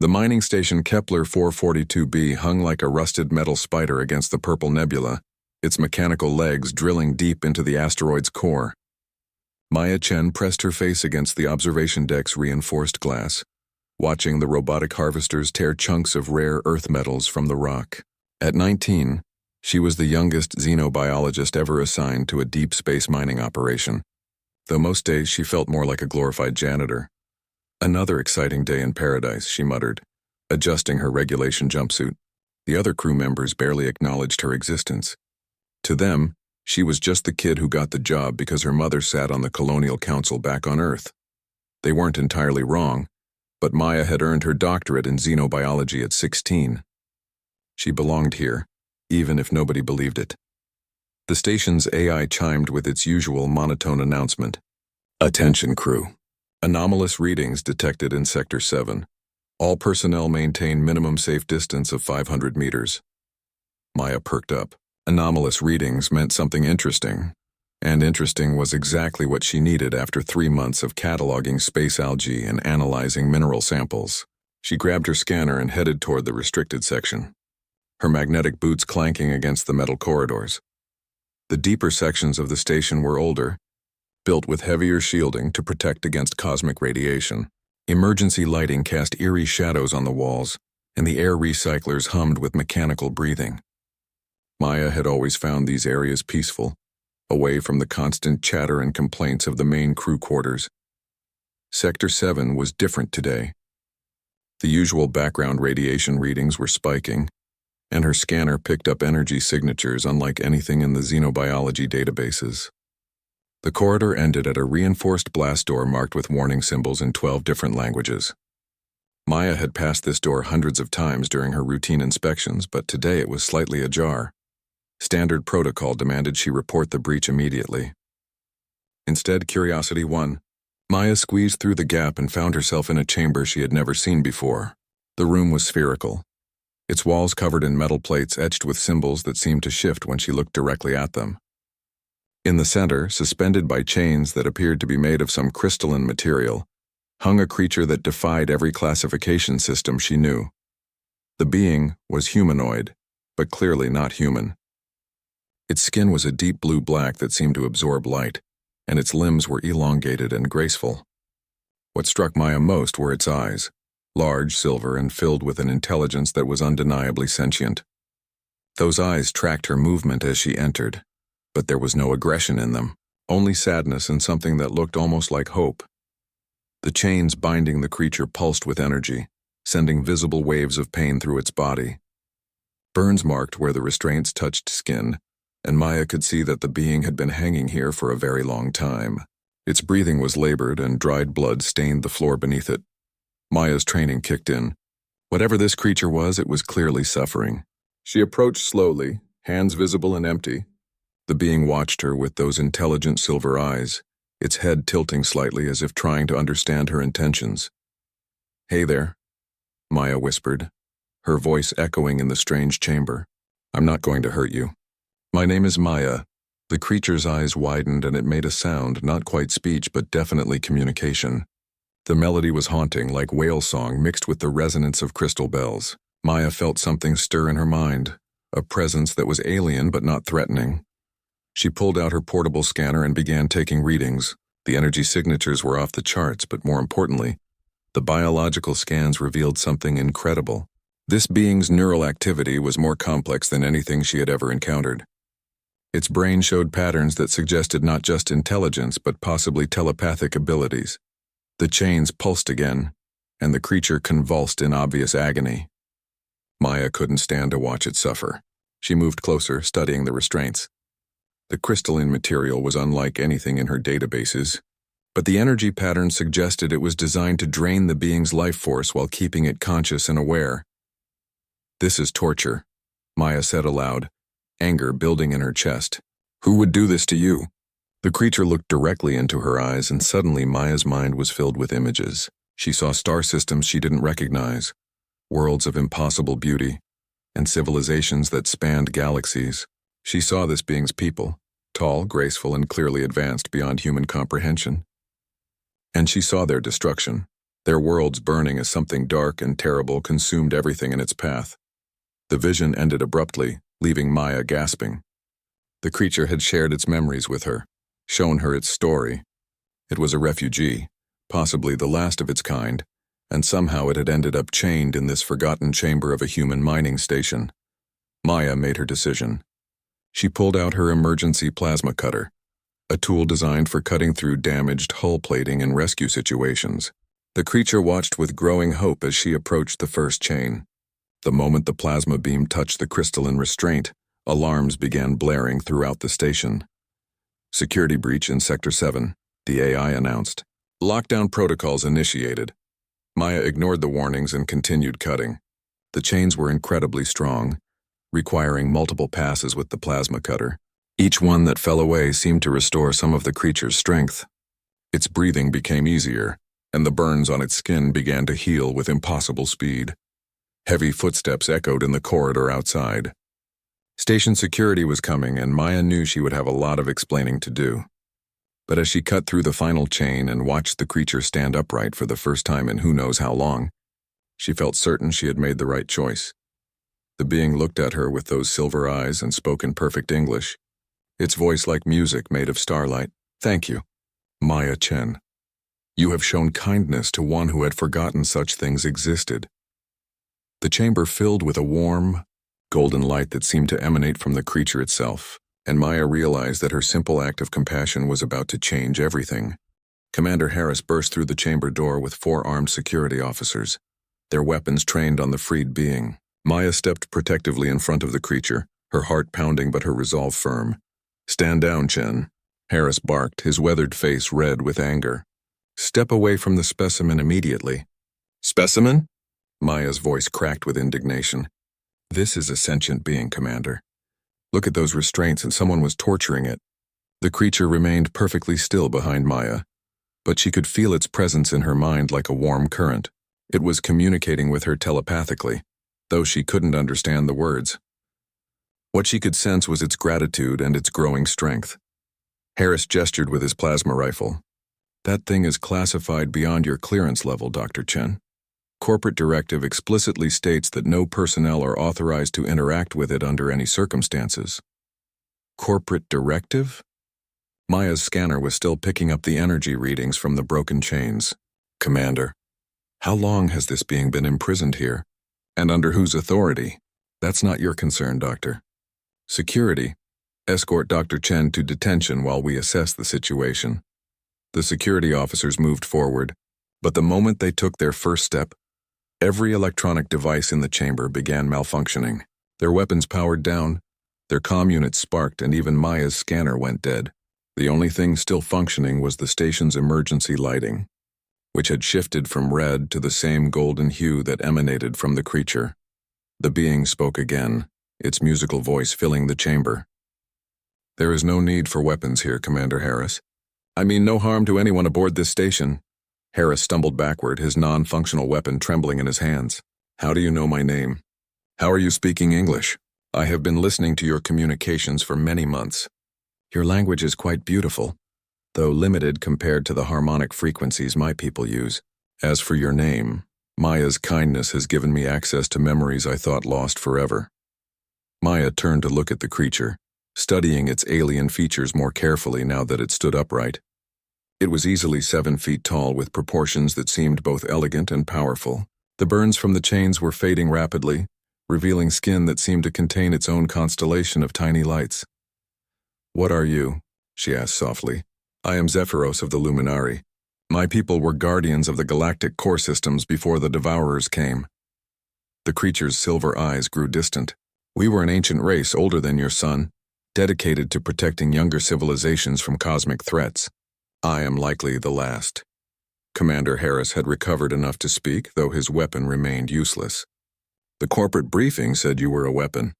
The mining station Kepler 442b hung like a rusted metal spider against the purple nebula, its mechanical legs drilling deep into the asteroid's core. Maya Chen pressed her face against the observation deck's reinforced glass, watching the robotic harvesters tear chunks of rare earth metals from the rock. At 19, she was the youngest xenobiologist ever assigned to a deep space mining operation, though most days she felt more like a glorified janitor. "Another exciting day in paradise," she muttered, adjusting her regulation jumpsuit. The other crew members barely acknowledged her existence. To them, she was just the kid who got the job because her mother sat on the Colonial Council back on Earth. They weren't entirely wrong, but Maya had earned her doctorate in xenobiology at 16. She belonged here, even if nobody believed it. The station's AI chimed with its usual monotone announcement. "Attention crew. Anomalous readings detected in Sector 7. All personnel maintain minimum safe distance of 500 meters." Maya perked up. Anomalous readings meant something interesting, and interesting was exactly what she needed after 3 months of cataloging space algae and analyzing mineral samples. She grabbed her scanner and headed toward the restricted section, her magnetic boots clanking against the metal corridors. The deeper sections of the station were older, built with heavier shielding to protect against cosmic radiation. Emergency lighting cast eerie shadows on the walls, and the air recyclers hummed with mechanical breathing. Maya had always found these areas peaceful, away from the constant chatter and complaints of the main crew quarters. Sector 7 was different today. The usual background radiation readings were spiking, and her scanner picked up energy signatures unlike anything in the xenobiology databases. The corridor ended at a reinforced blast door marked with warning symbols in 12 different languages. Maya had passed this door hundreds of times during her routine inspections, but today it was slightly ajar. Standard protocol demanded she report the breach immediately. Instead, curiosity won. Maya squeezed through the gap and found herself in a chamber she had never seen before. The room was spherical, its walls covered in metal plates etched with symbols that seemed to shift when she looked directly at them. In the center, suspended by chains that appeared to be made of some crystalline material, hung a creature that defied every classification system she knew. The being was humanoid, but clearly not human. Its skin was a deep blue black that seemed to absorb light, and its limbs were elongated and graceful. What struck Maya most were its eyes, large, silver, and filled with an intelligence that was undeniably sentient. Those eyes tracked her movement as she entered, but there was no aggression in them, only sadness and something that looked almost like hope. The chains binding the creature pulsed with energy, sending visible waves of pain through its body. Burns marked where the restraints touched skin, and Maya could see that the being had been hanging here for a very long time. Its breathing was labored, and dried blood stained the floor beneath it. Maya's training kicked in. Whatever this creature was, it was clearly suffering. She approached slowly, hands visible and empty. The being watched her with those intelligent silver eyes, its head tilting slightly as if trying to understand her intentions. "Hey there," Maya whispered, her voice echoing in the strange chamber. "I'm not going to hurt you. My name is Maya." The creature's eyes widened and it made a sound, not quite speech but definitely communication. The melody was haunting, like whale song mixed with the resonance of crystal bells. Maya felt something stir in her mind, a presence that was alien but not threatening. She pulled out her portable scanner and began taking readings. The energy signatures were off the charts, but more importantly, the biological scans revealed something incredible. This being's neural activity was more complex than anything she had ever encountered. Its brain showed patterns that suggested not just intelligence but possibly telepathic abilities. The chains pulsed again, and the creature convulsed in obvious agony. Maya couldn't stand to watch it suffer. She moved closer, studying the restraints. The crystalline material was unlike anything in her databases, but the energy pattern suggested it was designed to drain the being's life force while keeping it conscious and aware. "This is torture," Maya said aloud, anger building in her chest. "Who would do this to you?" The creature looked directly into her eyes, and suddenly Maya's mind was filled with images. She saw star systems she didn't recognize, worlds of impossible beauty, and civilizations that spanned galaxies. She saw this being's people, tall, graceful, and clearly advanced beyond human comprehension. And she saw their destruction, their worlds burning as something dark and terrible consumed everything in its path. The vision ended abruptly, leaving Maya gasping. The creature had shared its memories with her, shown her its story. It was a refugee, possibly the last of its kind, and somehow it had ended up chained in this forgotten chamber of a human mining station. Maya made her decision. She pulled out her emergency plasma cutter, a tool designed for cutting through damaged hull plating in rescue situations. The creature watched with growing hope as she approached the first chain. The moment the plasma beam touched the crystalline restraint, alarms began blaring throughout the station. Security breach in Sector 7, the AI announced. Lockdown protocols initiated. Maya ignored the warnings and continued cutting. The chains were incredibly strong, requiring multiple passes with the plasma cutter. Each one that fell away seemed to restore some of the creature's strength. Its breathing became easier, and the burns on its skin began to heal with impossible speed. Heavy footsteps echoed in the corridor outside. Station security was coming, and Maya knew she would have a lot of explaining to do. But as she cut through the final chain and watched the creature stand upright for the first time in who knows how long, she felt certain she had made the right choice. The being looked at her with those silver eyes and spoke in perfect English, its voice like music made of starlight. Thank you, Maya Chen. You have shown kindness to one who had forgotten such things existed. The chamber filled with a warm, golden light that seemed to emanate from the creature itself, and Maya realized that her simple act of compassion was about to change everything. Commander Harris burst through the chamber door with 4 armed security officers, their weapons trained on the freed being. Maya stepped protectively in front of the creature, her heart pounding but her resolve firm. Stand down, Chen, Harris barked, his weathered face red with anger. Step away from the specimen immediately. Specimen? Maya's voice cracked with indignation. This is a sentient being, Commander. Look at those restraints, and someone was torturing it. The creature remained perfectly still behind Maya, but she could feel its presence in her mind like a warm current. It was communicating with her telepathically, though she couldn't understand the words. What she could sense was its gratitude and its growing strength. Harris gestured with his plasma rifle. That thing is classified beyond your clearance level, Dr. Chen. Corporate directive explicitly states that no personnel are authorized to interact with it under any circumstances. Corporate directive? Maya's scanner was still picking up the energy readings from the broken chains. Commander, how long has this being been imprisoned here? And under whose authority? That's not your concern, Doctor. Security, escort Dr. Chen to detention while we assess the situation. The security officers moved forward, but the moment they took their first step, every electronic device in the chamber began malfunctioning. Their weapons powered down, their comm units sparked, and even Maya's scanner went dead. The only thing still functioning was the station's emergency lighting, which had shifted from red to the same golden hue that emanated from the creature. The being spoke again, its musical voice filling the chamber. There is no need for weapons here, Commander Harris. I mean no harm to anyone aboard this station. Harris stumbled backward, his non-functional weapon trembling in his hands. How do you know my name? How are you speaking English? I have been listening to your communications for many months. Your language is quite beautiful, though limited compared to the harmonic frequencies my people use. As for your name, Maya's kindness has given me access to memories I thought lost forever. Maya turned to look at the creature, studying its alien features more carefully now that it stood upright. It was easily 7 feet tall with proportions that seemed both elegant and powerful. The burns from the chains were fading rapidly, revealing skin that seemed to contain its own constellation of tiny lights. What are you? She asked softly. I am Zephyros of the Luminari. My people were guardians of the galactic core systems before the Devourers came. The creature's silver eyes grew distant. We were an ancient race older than your son, dedicated to protecting younger civilizations from cosmic threats. I am likely the last. Commander Harris had recovered enough to speak, though his weapon remained useless. The corporate briefing said you were a weapon.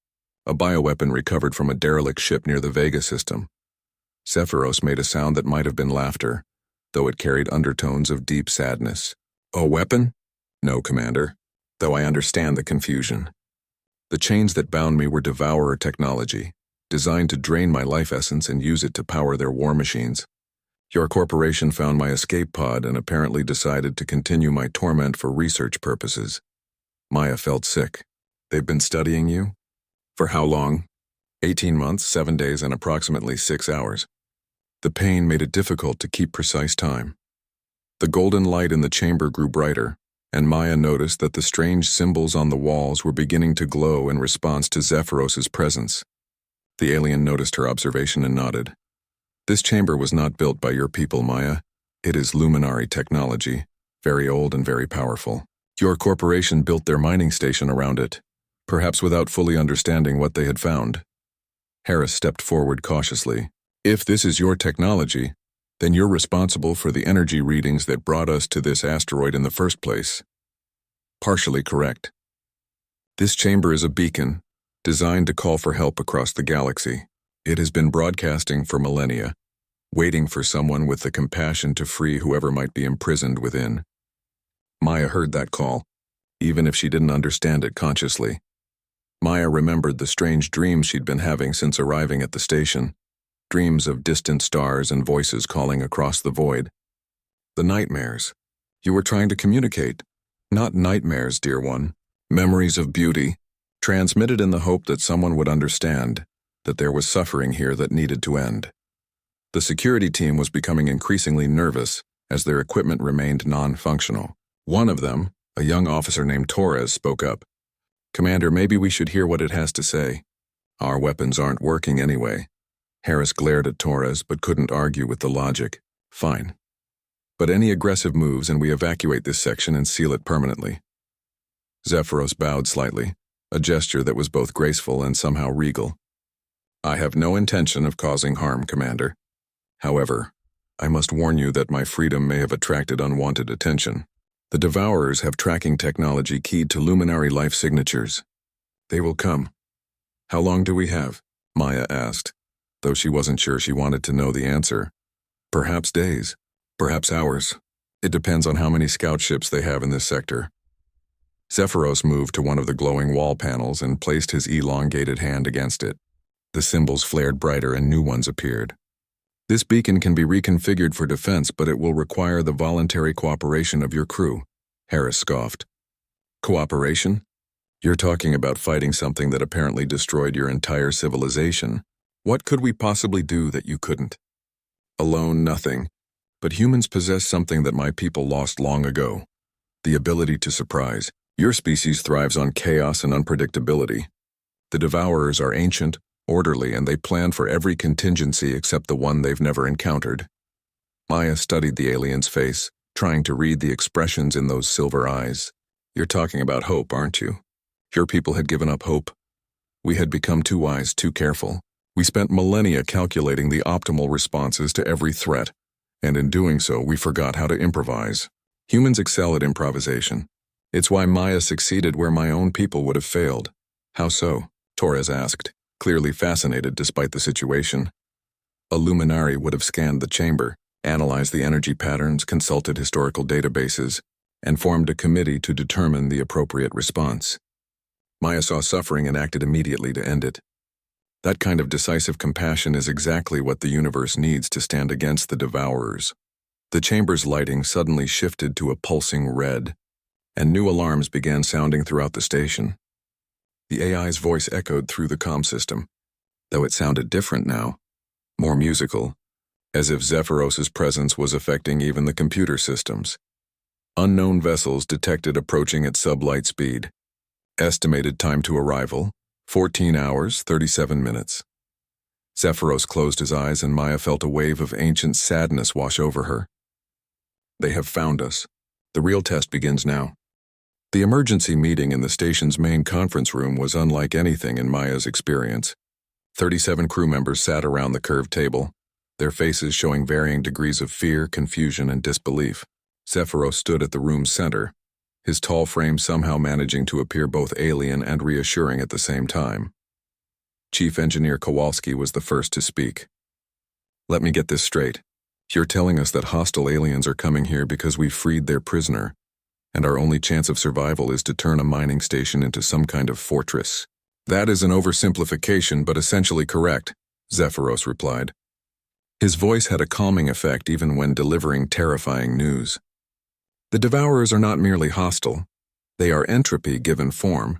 A bioweapon recovered from a derelict ship near the Vega system. Zephyros made a sound that might have been laughter, though it carried undertones of deep sadness. A weapon? No, Commander, though I understand the confusion. The chains that bound me were Devourer technology, designed to drain my life essence and use it to power their war machines. Your corporation found my escape pod and apparently decided to continue my torment for research purposes. Maya felt sick. They've been studying you? For how long? 18 months, 7 days, and approximately 6 hours. The pain made it difficult to keep precise time. The golden light in the chamber grew brighter, and Maya noticed that the strange symbols on the walls were beginning to glow in response to Zephyros's presence. The alien noticed her observation and nodded. This chamber was not built by your people, Maya. It is luminary technology, very old and very powerful. Your corporation built their mining station around it, perhaps without fully understanding what they had found. Harris stepped forward cautiously. If this is your technology, then you're responsible for the energy readings that brought us to this asteroid in the first place. Partially correct. This chamber is a beacon, designed to call for help across the galaxy. It has been broadcasting for millennia, waiting for someone with the compassion to free whoever might be imprisoned within. Maya heard that call, even if she didn't understand it consciously. Maya remembered the strange dreams she'd been having since arriving at the station. Dreams of distant stars and voices calling across the void. The nightmares. You were trying to communicate. Not nightmares, dear one. Memories of beauty, transmitted in the hope that someone would understand that there was suffering here that needed to end. The security team was becoming increasingly nervous as their equipment remained non-functional. One of them, a young officer named Torres, spoke up. Commander, maybe we should hear what it has to say. Our weapons aren't working anyway. Harris glared at Torres but couldn't argue with the logic. Fine. But any aggressive moves and we evacuate this section and seal it permanently. Zephyros bowed slightly, a gesture that was both graceful and somehow regal. I have no intention of causing harm, Commander. However, I must warn you that my freedom may have attracted unwanted attention. The Devourers have tracking technology keyed to luminary life signatures. They will come. How long do we have? Maya asked, though she wasn't sure she wanted to know the answer. Perhaps days, perhaps hours. It depends on how many scout ships they have in this sector. Zephyros moved to one of the glowing wall panels and placed his elongated hand against it. The symbols flared brighter and new ones appeared. This beacon can be reconfigured for defense, but it will require the voluntary cooperation of your crew, Harris scoffed. Cooperation? You're talking about fighting something that apparently destroyed your entire civilization. What could we possibly do that you couldn't? Alone, nothing. But humans possess something that my people lost long ago. The ability to surprise. Your species thrives on chaos and unpredictability. The Devourers are ancient, orderly, and they plan for every contingency except the one they've never encountered. Maya studied the alien's face, trying to read the expressions in those silver eyes. You're talking about hope, aren't you? Your people had given up hope. We had become too wise, too careful. We spent millennia calculating the optimal responses to every threat, and in doing so, we forgot how to improvise. Humans excel at improvisation. It's why Maya succeeded where my own people would have failed. How so? Torres asked, clearly fascinated despite the situation. A luminary would have scanned the chamber, analyzed the energy patterns, consulted historical databases, and formed a committee to determine the appropriate response. Maya saw suffering and acted immediately to end it. That kind of decisive compassion is exactly what the universe needs to stand against the Devourers. The chamber's lighting suddenly shifted to a pulsing red, and new alarms began sounding throughout the station. The AI's voice echoed through the comm system, though it sounded different now, more musical, as if Zephyros's presence was affecting even the computer systems. Unknown vessels detected approaching at sublight speed. Estimated time to arrival, 14 hours, 37 minutes. Zephyros closed his eyes and Maya felt a wave of ancient sadness wash over her. They have found us. The real test begins now. The emergency meeting in the station's main conference room was unlike anything in Maya's experience. 37 crew members sat around the curved table, their faces showing varying degrees of fear, confusion, and disbelief. Zephyros stood at the room's center, his tall frame somehow managing to appear both alien and reassuring at the same time. Chief Engineer Kowalski was the first to speak. Let me get this straight. You're telling us that hostile aliens are coming here because we freed their prisoner, and our only chance of survival is to turn a mining station into some kind of fortress. That is an oversimplification, but essentially correct, Zephyros replied. His voice had a calming effect even when delivering terrifying news. The Devourers are not merely hostile. They are entropy given form.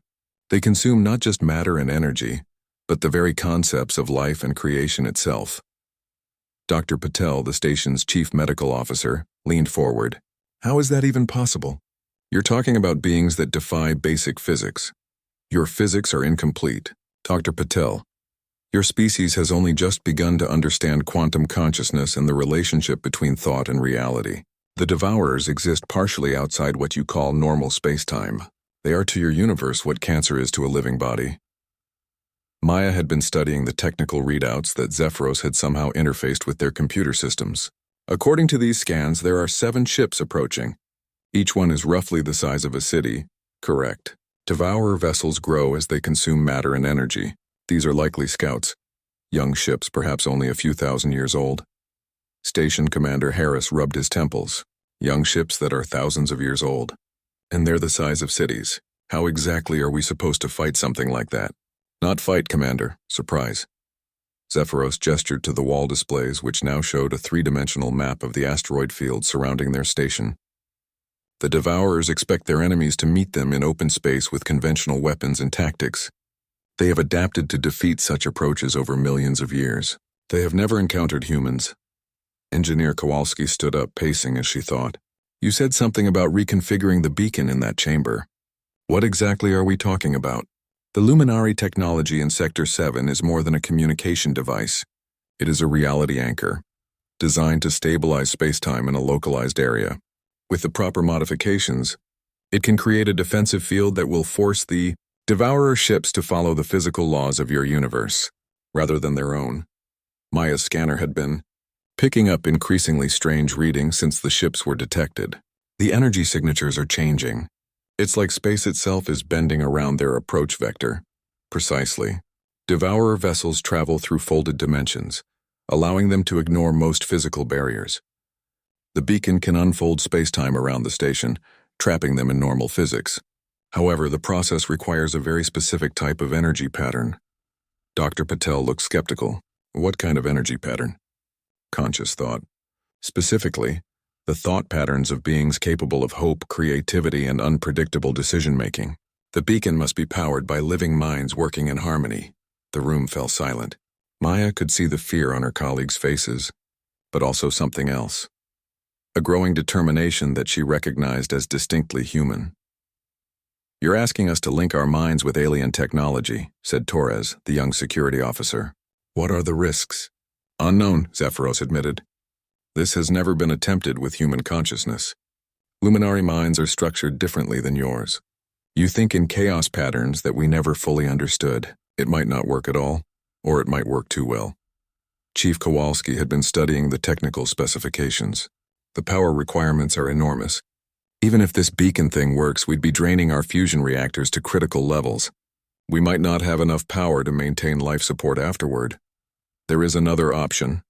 They consume not just matter and energy, but the very concepts of life and creation itself. Dr. Patel, the station's chief medical officer, leaned forward. How is that even possible? You're talking about beings that defy basic physics. Your physics are incomplete. Dr. Patel, your species has only just begun to understand quantum consciousness and the relationship between thought and reality. The Devourers exist partially outside what you call normal space-time. They are to your universe what cancer is to a living body. Maya had been studying the technical readouts that Zephyros had somehow interfaced with their computer systems. According to these scans, there are 7 ships approaching. Each one is roughly the size of a city. Correct. Devourer vessels grow as they consume matter and energy. These are likely scouts. Young ships, perhaps only a few thousand years old. Station Commander Harris rubbed his temples. Young ships that are thousands of years old. And they're the size of cities. How exactly are we supposed to fight something like that? Not fight, Commander. Surprise. Zephyros gestured to the wall displays, which now showed a 3-dimensional map of the asteroid field surrounding their station. The Devourers expect their enemies to meet them in open space with conventional weapons and tactics. They have adapted to defeat such approaches over millions of years. They have never encountered humans. Engineer Kowalski stood up, pacing as she thought. You said something about reconfiguring the beacon in that chamber. What exactly are we talking about? The Luminari technology in Sector 7 is more than a communication device. It is a reality anchor, designed to stabilize space-time in a localized area. With the proper modifications, it can create a defensive field that will force the Devourer ships to follow the physical laws of your universe, rather than their own. Maya's scanner had been picking up increasingly strange readings since the ships were detected. The energy signatures are changing. It's like space itself is bending around their approach vector. Precisely. Devourer vessels travel through folded dimensions, allowing them to ignore most physical barriers. The beacon can unfold space-time around the station, trapping them in normal physics. However, the process requires a very specific type of energy pattern. Dr. Patel looked skeptical. What kind of energy pattern? Conscious thought. Specifically, the thought patterns of beings capable of hope, creativity, and unpredictable decision-making. The beacon must be powered by living minds working in harmony. The room fell silent. Maya could see the fear on her colleagues' faces, but also something else. A growing determination that she recognized as distinctly human. You're asking us to link our minds with alien technology, said Torres, the young security officer. What are the risks? Unknown, Zephyros admitted. This has never been attempted with human consciousness. Luminari minds are structured differently than yours. You think in chaos patterns that we never fully understood. It might not work at all, or it might work too well. Chief Kowalski had been studying the technical specifications. The power requirements are enormous. Even if this beacon thing works, we'd be draining our fusion reactors to critical levels. We might not have enough power to maintain life support afterward. There is another option,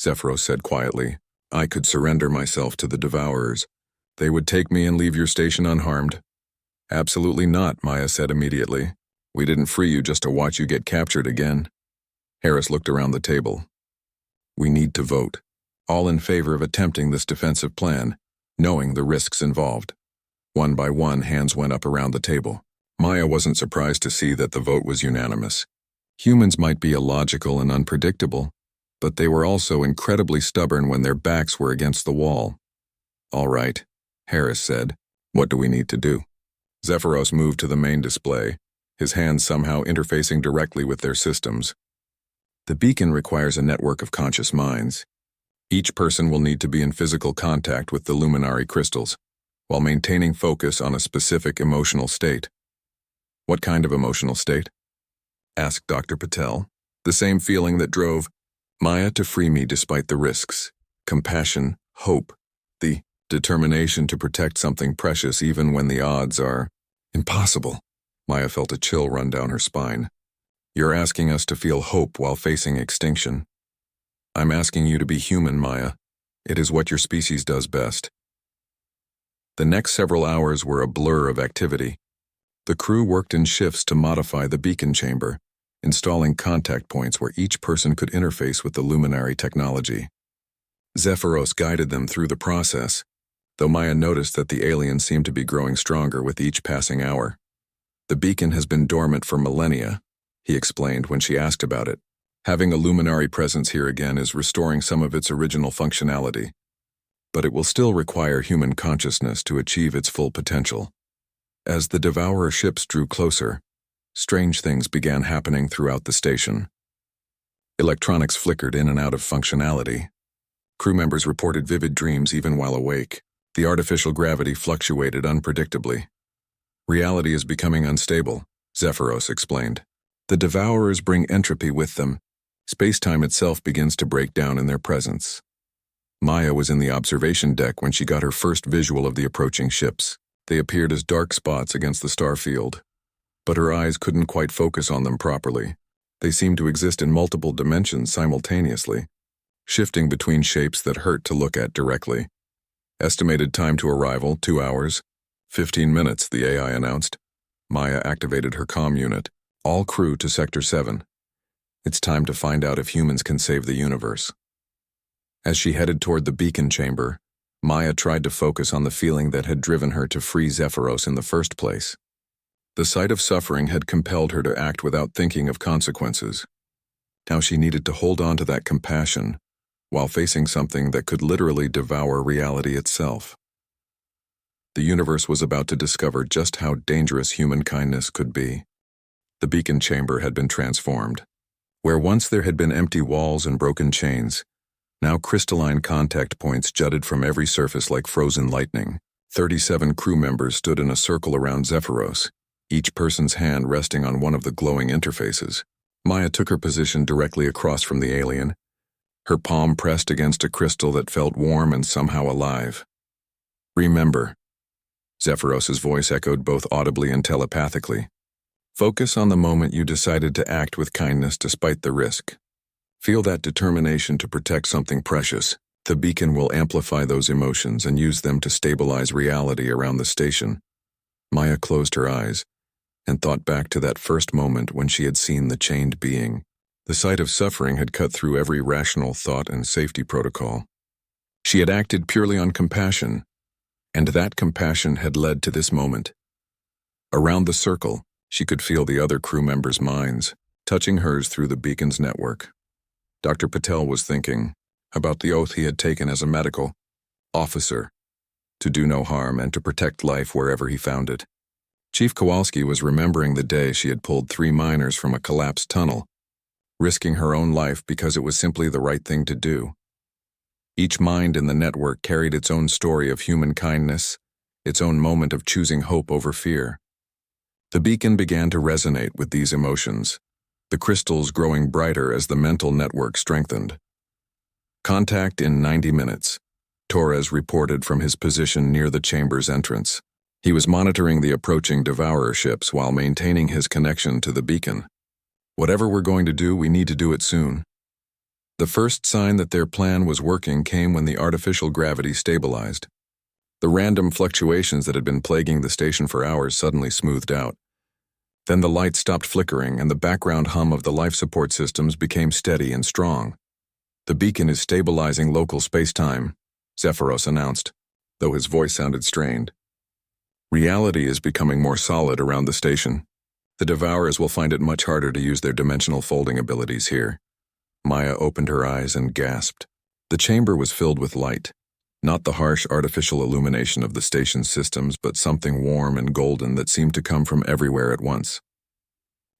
Zephyros said quietly. I could surrender myself to the Devourers. They would take me and leave your station unharmed. Absolutely not, Maya said immediately. We didn't free you just to watch you get captured again. Harris looked around the table. We need to vote. All in favor of attempting this defensive plan, knowing the risks involved. One by one, hands went up around the table. Maya wasn't surprised to see that the vote was unanimous. Humans might be illogical and unpredictable, but they were also incredibly stubborn when their backs were against the wall. All right, Harris said. What do we need to do? Zephyros moved to the main display, his hands somehow interfacing directly with their systems. The beacon requires a network of conscious minds. Each person will need to be in physical contact with the luminary crystals, while maintaining focus on a specific emotional state. What kind of emotional state? Asked Dr. Patel. The same feeling that drove Maya to free me despite the risks. Compassion, hope, the determination to protect something precious even when the odds are impossible. Maya felt a chill run down her spine. You're asking us to feel hope while facing extinction. I'm asking you to be human, Maya. It is what your species does best. The next several hours were a blur of activity. The crew worked in shifts to modify the beacon chamber, installing contact points where each person could interface with the luminary technology. Zephyros guided them through the process, though Maya noticed that the alien seemed to be growing stronger with each passing hour. The beacon has been dormant for millennia, he explained when she asked about it. Having a luminary presence here again is restoring some of its original functionality, but it will still require human consciousness to achieve its full potential. As the Devourer ships drew closer, strange things began happening throughout the station. Electronics flickered in and out of functionality. Crew members reported vivid dreams even while awake. The artificial gravity fluctuated unpredictably. Reality is becoming unstable, Zephyros explained. The Devourers bring entropy with them. Space-time itself begins to break down in their presence. Maya was in the observation deck when she got her first visual of the approaching ships. They appeared as dark spots against the star field, but her eyes couldn't quite focus on them properly. They seemed to exist in multiple dimensions simultaneously, shifting between shapes that hurt to look at directly. Estimated time to arrival, 2 hours. 15 minutes, the AI announced. Maya activated her comm unit. All crew to Sector 7. It's time to find out if humans can save the universe. As she headed toward the beacon chamber, Maya tried to focus on the feeling that had driven her to free Zephyros in the first place. The sight of suffering had compelled her to act without thinking of consequences. Now she needed to hold on to that compassion, while facing something that could literally devour reality itself. The universe was about to discover just how dangerous human kindness could be. The beacon chamber had been transformed. Where once there had been empty walls and broken chains, now crystalline contact points jutted from every surface like frozen lightning. 37 crew members stood in a circle around Zephyros, each person's hand resting on one of the glowing interfaces. Maya took her position directly across from the alien, her palm pressed against a crystal that felt warm and somehow alive. Remember, Zephyros's voice echoed both audibly and telepathically. Focus on the moment you decided to act with kindness despite the risk. Feel that determination to protect something precious. The beacon will amplify those emotions and use them to stabilize reality around the station. Maya closed her eyes and thought back to that first moment when she had seen the chained being. The sight of suffering had cut through every rational thought and safety protocol. She had acted purely on compassion, and that compassion had led to this moment. Around the circle, she could feel the other crew members' minds, touching hers through the beacon's network. Dr. Patel was thinking about the oath he had taken as a medical officer, to do no harm and to protect life wherever he found it. Chief Kowalski was remembering the day she had pulled 3 miners from a collapsed tunnel, risking her own life because it was simply the right thing to do. Each mind in the network carried its own story of human kindness, its own moment of choosing hope over fear. The beacon began to resonate with these emotions, the crystals growing brighter as the mental network strengthened. Contact in 90 minutes, Torres reported from his position near the chamber's entrance. He was monitoring the approaching Devourer ships while maintaining his connection to the beacon. Whatever we're going to do, we need to do it soon. The first sign that their plan was working came when the artificial gravity stabilized. The random fluctuations that had been plaguing the station for hours suddenly smoothed out. Then the light stopped flickering and the background hum of the life support systems became steady and strong. The beacon is stabilizing local space-time, Zephyros announced, though his voice sounded strained. Reality is becoming more solid around the station. The Devourers will find it much harder to use their dimensional folding abilities here. Maya opened her eyes and gasped. The chamber was filled with light, not the harsh artificial illumination of the station's systems, but something warm and golden that seemed to come from everywhere at once.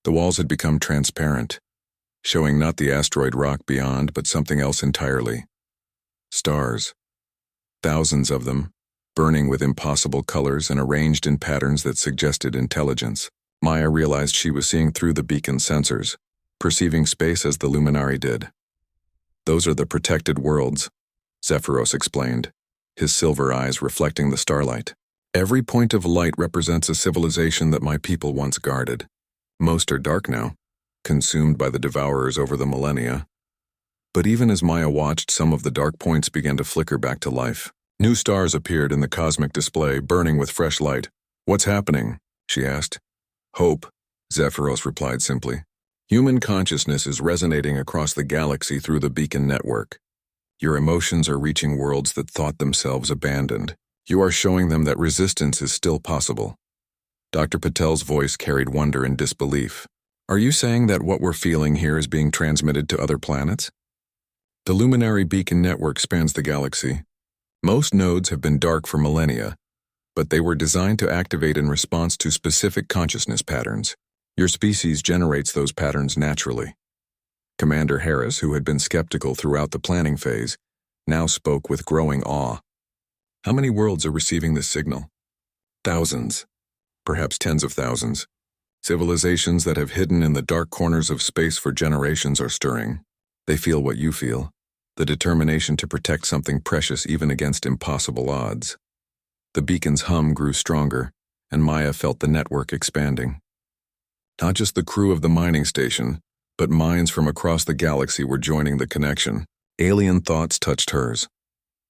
The walls had become transparent, showing not the asteroid rock beyond, but something else entirely. Stars. Thousands of them, burning with impossible colors and arranged in patterns that suggested intelligence. Maya realized she was seeing through the beacon sensors, perceiving space as the Luminari did. Those are the protected worlds, Zephyros explained, his silver eyes reflecting the starlight. Every point of light represents a civilization that my people once guarded. Most are dark now, consumed by the Devourers over the millennia. But even as Maya watched, some of the dark points began to flicker back to life. New stars appeared in the cosmic display, burning with fresh light. "What's happening?" she asked. "Hope," Zephyros replied simply. "Human consciousness is resonating across the galaxy through the beacon network. Your emotions are reaching worlds that thought themselves abandoned. You are showing them that resistance is still possible. Dr. Patel's voice carried wonder and disbelief. Are you saying that what we're feeling here is being transmitted to other planets? The luminary beacon network spans the galaxy. Most nodes have been dark for millennia, but they were designed to activate in response to specific consciousness patterns. Your species generates those patterns naturally. Commander Harris, who had been skeptical throughout the planning phase, now spoke with growing awe. How many worlds are receiving this signal? Thousands, perhaps tens of thousands. Civilizations that have hidden in the dark corners of space for generations are stirring. They feel what you feel, the determination to protect something precious even against impossible odds. The beacon's hum grew stronger, and Maya felt the network expanding. Not just the crew of the mining station, but minds from across the galaxy were joining the connection. Alien thoughts touched hers.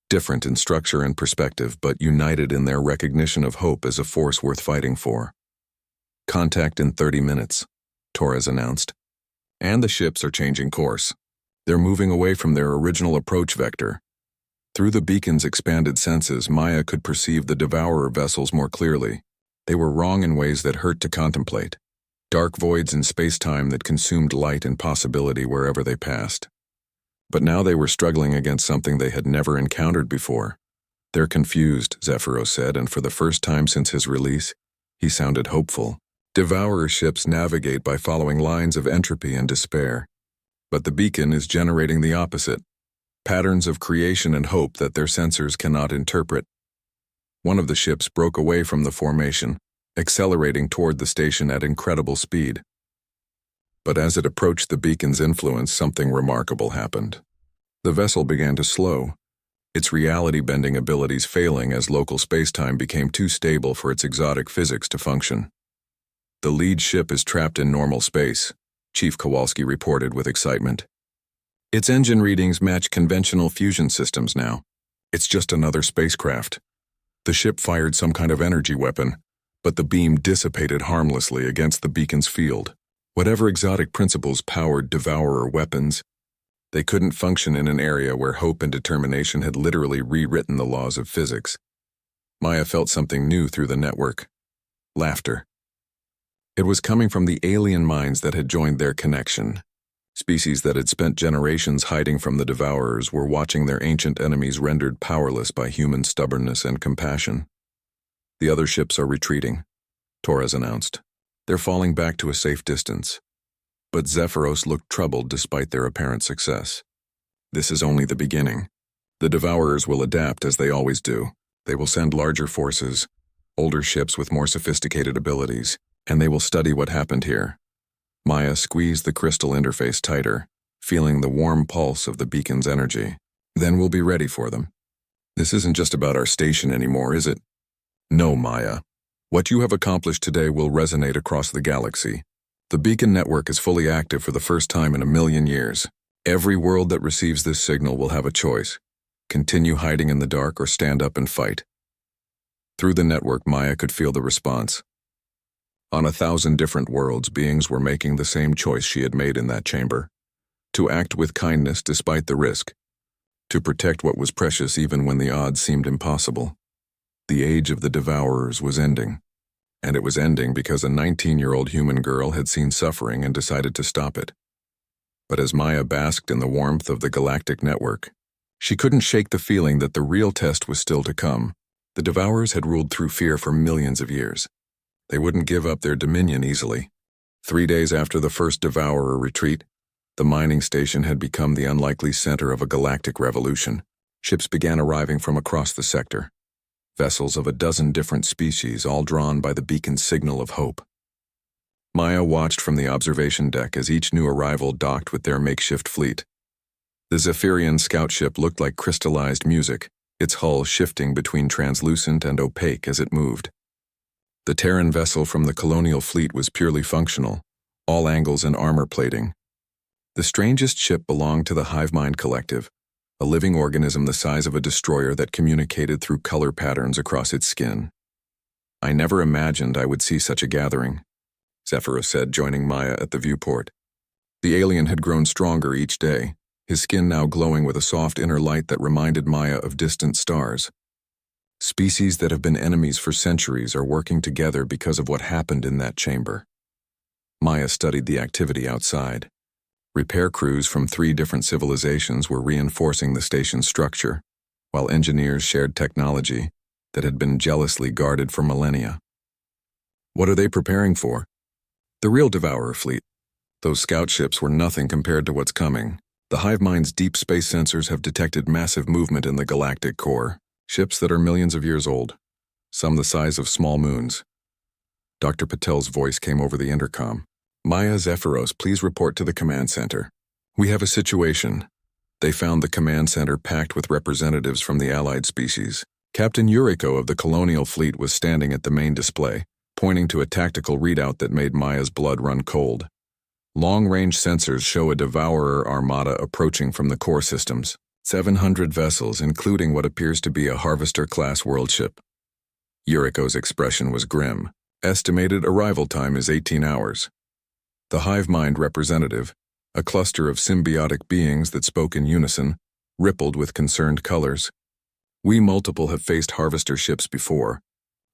Different in structure and perspective, but united in their recognition of hope as a force worth fighting for. Contact in 30 minutes, Torres announced. And the ships are changing course. They're moving away from their original approach vector. Through the beacon's expanded senses, Maya could perceive the Devourer vessels more clearly. They were wrong in ways that hurt to contemplate. Dark voids in space-time that consumed light and possibility wherever they passed. But now they were struggling against something they had never encountered before. They're confused, Zephyros said, and for the first time since his release, he sounded hopeful. Devourer ships navigate by following lines of entropy and despair. But the beacon is generating the opposite. Patterns of creation and hope that their sensors cannot interpret. One of the ships broke away from the formation, accelerating toward the station at incredible speed. But as it approached the beacon's influence, something remarkable happened. The vessel began to slow, its reality-bending abilities failing as local spacetime became too stable for its exotic physics to function. The lead ship is trapped in normal space, Chief Kowalski reported with excitement. Its engine readings match conventional fusion systems now. It's just another spacecraft. The ship fired some kind of energy weapon, but the beam dissipated harmlessly against the beacon's field. Whatever exotic principles powered Devourer weapons, they couldn't function in an area where hope and determination had literally rewritten the laws of physics. Maya felt something new through the network. Laughter. It was coming from the alien minds that had joined their connection. Species that had spent generations hiding from the Devourers were watching their ancient enemies rendered powerless by human stubbornness and compassion. The other ships are retreating, Torres announced. They're falling back to a safe distance. But Zephyros looked troubled despite their apparent success. This is only the beginning. The Devourers will adapt as they always do. They will send larger forces, older ships with more sophisticated abilities, and they will study what happened here. Maya squeezed the crystal interface tighter, feeling the warm pulse of the beacon's energy. Then we'll be ready for them. This isn't just about our station anymore, is it? No, Maya. What you have accomplished today will resonate across the galaxy. The beacon network is fully active for the first time in 1,000,000 years. Every world that receives this signal will have a choice. Continue hiding in the dark or stand up and fight. Through the network, Maya could feel the response. On 1,000 different worlds, beings were making the same choice she had made in that chamber. To act with kindness despite the risk. To protect what was precious even when the odds seemed impossible. The age of the Devourers was ending. And it was ending because a 19-year-old human girl had seen suffering and decided to stop it. But as Maya basked in the warmth of the galactic network, she couldn't shake the feeling that the real test was still to come. The Devourers had ruled through fear for millions of years. They wouldn't give up their dominion easily. 3 days after the first Devourer retreat, the mining station had become the unlikely center of a galactic revolution. Ships began arriving from across the sector. Vessels of a dozen different species, all drawn by the beacon's signal of hope. Maya watched from the observation deck as each new arrival docked with their makeshift fleet. The Zephyrian scout ship looked like crystallized music, its hull shifting between translucent and opaque as it moved. The Terran vessel from the colonial fleet was purely functional, all angles and armor plating. The strangest ship belonged to the Hivemind Collective, a living organism the size of a destroyer that communicated through color patterns across its skin. I never imagined I would see such a gathering, Zephyros said, joining Maya at the viewport. The alien had grown stronger each day, his skin now glowing with a soft inner light that reminded Maya of distant stars. Species that have been enemies for centuries are working together because of what happened in that chamber. Maya studied the activity outside. Repair crews from 3 different civilizations were reinforcing the station's structure, while engineers shared technology that had been jealously guarded for millennia. What are they preparing for? The real Devourer fleet. Those scout ships were nothing compared to what's coming. The hive mind's deep space sensors have detected massive movement in the galactic core, ships that are millions of years old, some the size of small moons. Dr. Patel's voice came over the intercom. Maya, Zephyros, please report to the command center. We have a situation. They found the command center packed with representatives from the allied species. Captain Yuriko of the colonial fleet was standing at the main display, pointing to a tactical readout that made Maya's blood run cold. Long-range sensors show a Devourer armada approaching from the core systems. 700 vessels, including what appears to be a Harvester-class world ship. Yuriko's expression was grim. Estimated arrival time is 18 hours. The hive mind representative, a cluster of symbiotic beings that spoke in unison, rippled with concerned colors. We multiple have faced Harvester ships before.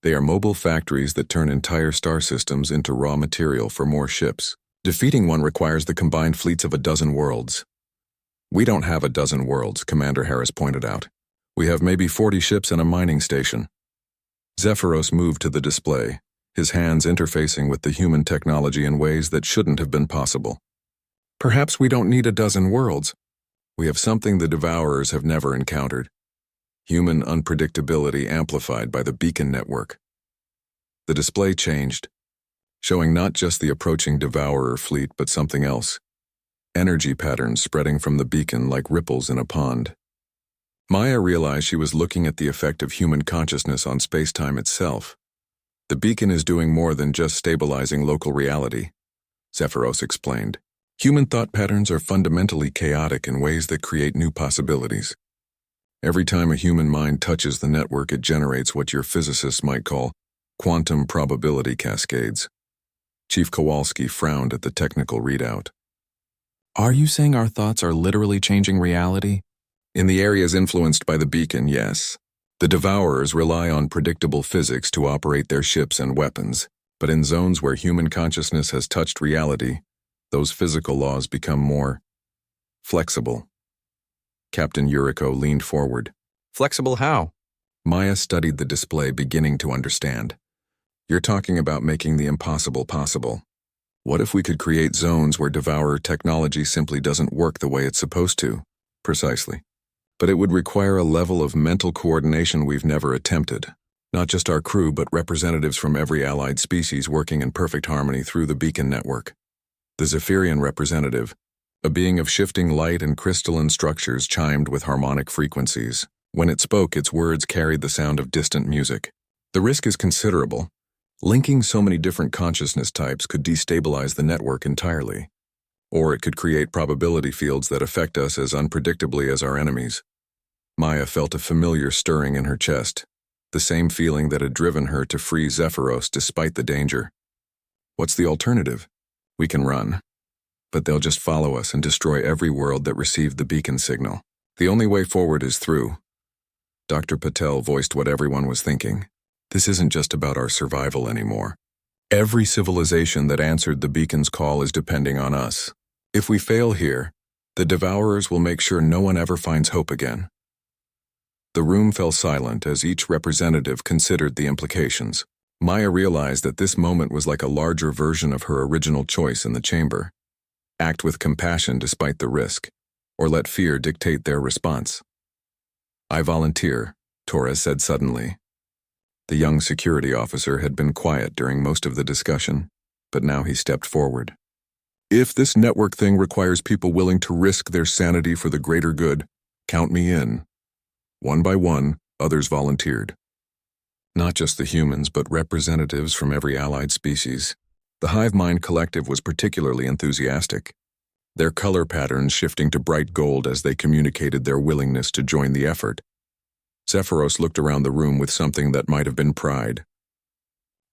They are mobile factories that turn entire star systems into raw material for more ships. Defeating one requires the combined fleets of a dozen worlds. We don't have a dozen worlds, Commander Harris pointed out. We have maybe 40 ships and a mining station. Zephyros moved to the display, his hands interfacing with the human technology in ways that shouldn't have been possible. Perhaps we don't need a dozen worlds. We have something the Devourers have never encountered. Human unpredictability amplified by the beacon network. The display changed, showing not just the approaching Devourer fleet but something else. Energy patterns spreading from the beacon like ripples in a pond. Maya realized she was looking at the effect of human consciousness on space-time itself. The beacon is doing more than just stabilizing local reality, Zephyros explained. Human thought patterns are fundamentally chaotic in ways that create new possibilities. Every time a human mind touches the network, it generates what your physicists might call quantum probability cascades. Chief Kowalski frowned at the technical readout. Are you saying our thoughts are literally changing reality? In the areas influenced by the beacon, yes. The Devourers rely on predictable physics to operate their ships and weapons, but in zones where human consciousness has touched reality, those physical laws become more flexible. Captain Yuriko leaned forward. Flexible how? Maya studied the display, beginning to understand. You're talking about making the impossible possible. What if we could create zones where Devourer technology simply doesn't work the way it's supposed to? Precisely. But it would require a level of mental coordination we've never attempted. Not just our crew, but representatives from every allied species working in perfect harmony through the beacon network. The Zephyrian representative, a being of shifting light and crystalline structures, chimed with harmonic frequencies. When it spoke, its words carried the sound of distant music. The risk is considerable. Linking so many different consciousness types could destabilize the network entirely. Or it could create probability fields that affect us as unpredictably as our enemies. Maya felt a familiar stirring in her chest, the same feeling that had driven her to free Zephyros despite the danger. What's the alternative? We can run. But they'll just follow us and destroy every world that received the beacon signal. The only way forward is through. Dr. Patel voiced what everyone was thinking. This isn't just about our survival anymore. Every civilization that answered the beacon's call is depending on us. If we fail here, the Devourers will make sure no one ever finds hope again. The room fell silent as each representative considered the implications. Maya realized that this moment was like a larger version of her original choice in the chamber. Act with compassion despite the risk, or let fear dictate their response. I volunteer, Torres said suddenly. The young security officer had been quiet during most of the discussion, but now he stepped forward. If this network thing requires people willing to risk their sanity for the greater good, count me in. One by one, others volunteered. Not just the humans, but representatives from every allied species. The Hive Mind Collective was particularly enthusiastic, their color patterns shifting to bright gold as they communicated their willingness to join the effort. Zephyros looked around the room with something that might have been pride.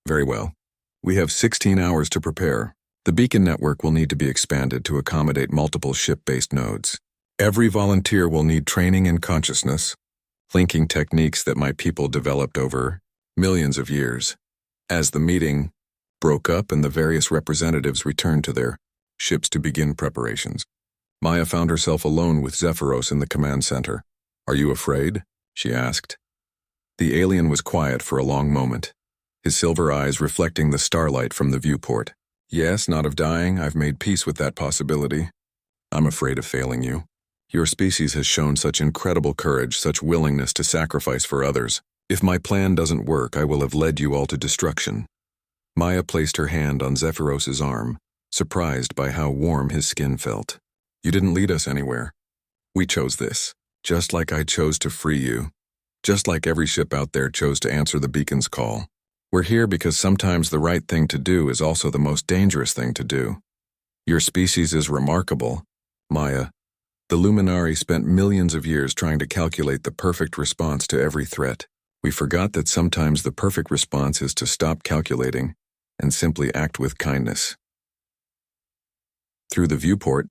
Very well. We have 16 hours to prepare. The beacon network will need to be expanded to accommodate multiple ship-based nodes. Every volunteer will need training in consciousness, linking techniques that my people developed over millions of years. As the meeting broke up and the various representatives returned to their ships to begin preparations, Maya found herself alone with Zephyros in the command center. "Are you afraid?" she asked. The alien was quiet for a long moment, his silver eyes reflecting the starlight from the viewport. "Yes, not of dying. I've made peace with that possibility. I'm afraid of failing you. Your species has shown such incredible courage, such willingness to sacrifice for others. If my plan doesn't work, I will have led you all to destruction." Maya placed her hand on Zephyros's arm, surprised by how warm his skin felt. "You didn't lead us anywhere. We chose this, just like I chose to free you. Just like every ship out there chose to answer the beacon's call. We're here because sometimes the right thing to do is also the most dangerous thing to do. Your species is remarkable, Maya. The Luminari spent millions of years trying to calculate the perfect response to every threat. We forgot that sometimes the perfect response is to stop calculating and simply act with kindness." Through the viewport,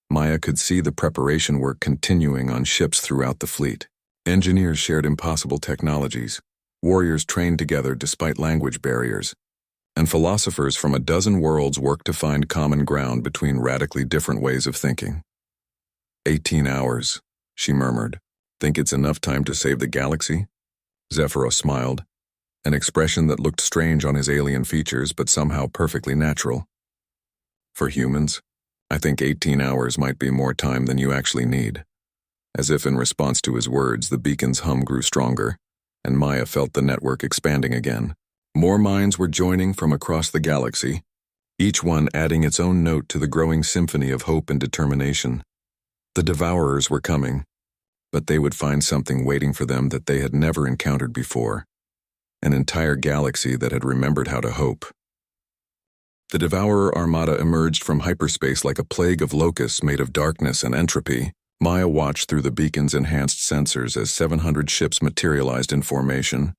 Maya could see the preparation work continuing on ships throughout the fleet. Engineers shared impossible technologies, warriors trained together despite language barriers, and philosophers from a dozen worlds worked to find common ground between radically different ways of thinking. 18 hours, she murmured. "Think it's enough time to save the galaxy?" Zephyros smiled, an expression that looked strange on his alien features but somehow perfectly natural. "For humans, I think 18 hours might be more time than you actually need." As if in response to his words, the beacon's hum grew stronger, and Maya felt the network expanding again. More minds were joining from across the galaxy, each one adding its own note to the growing symphony of hope and determination. The Devourers were coming, but they would find something waiting for them that they had never encountered before. An entire galaxy that had remembered how to hope. The Devourer Armada emerged from hyperspace like a plague of locusts made of darkness and entropy. Maya watched through the beacon's enhanced sensors as 700 ships materialized in formation,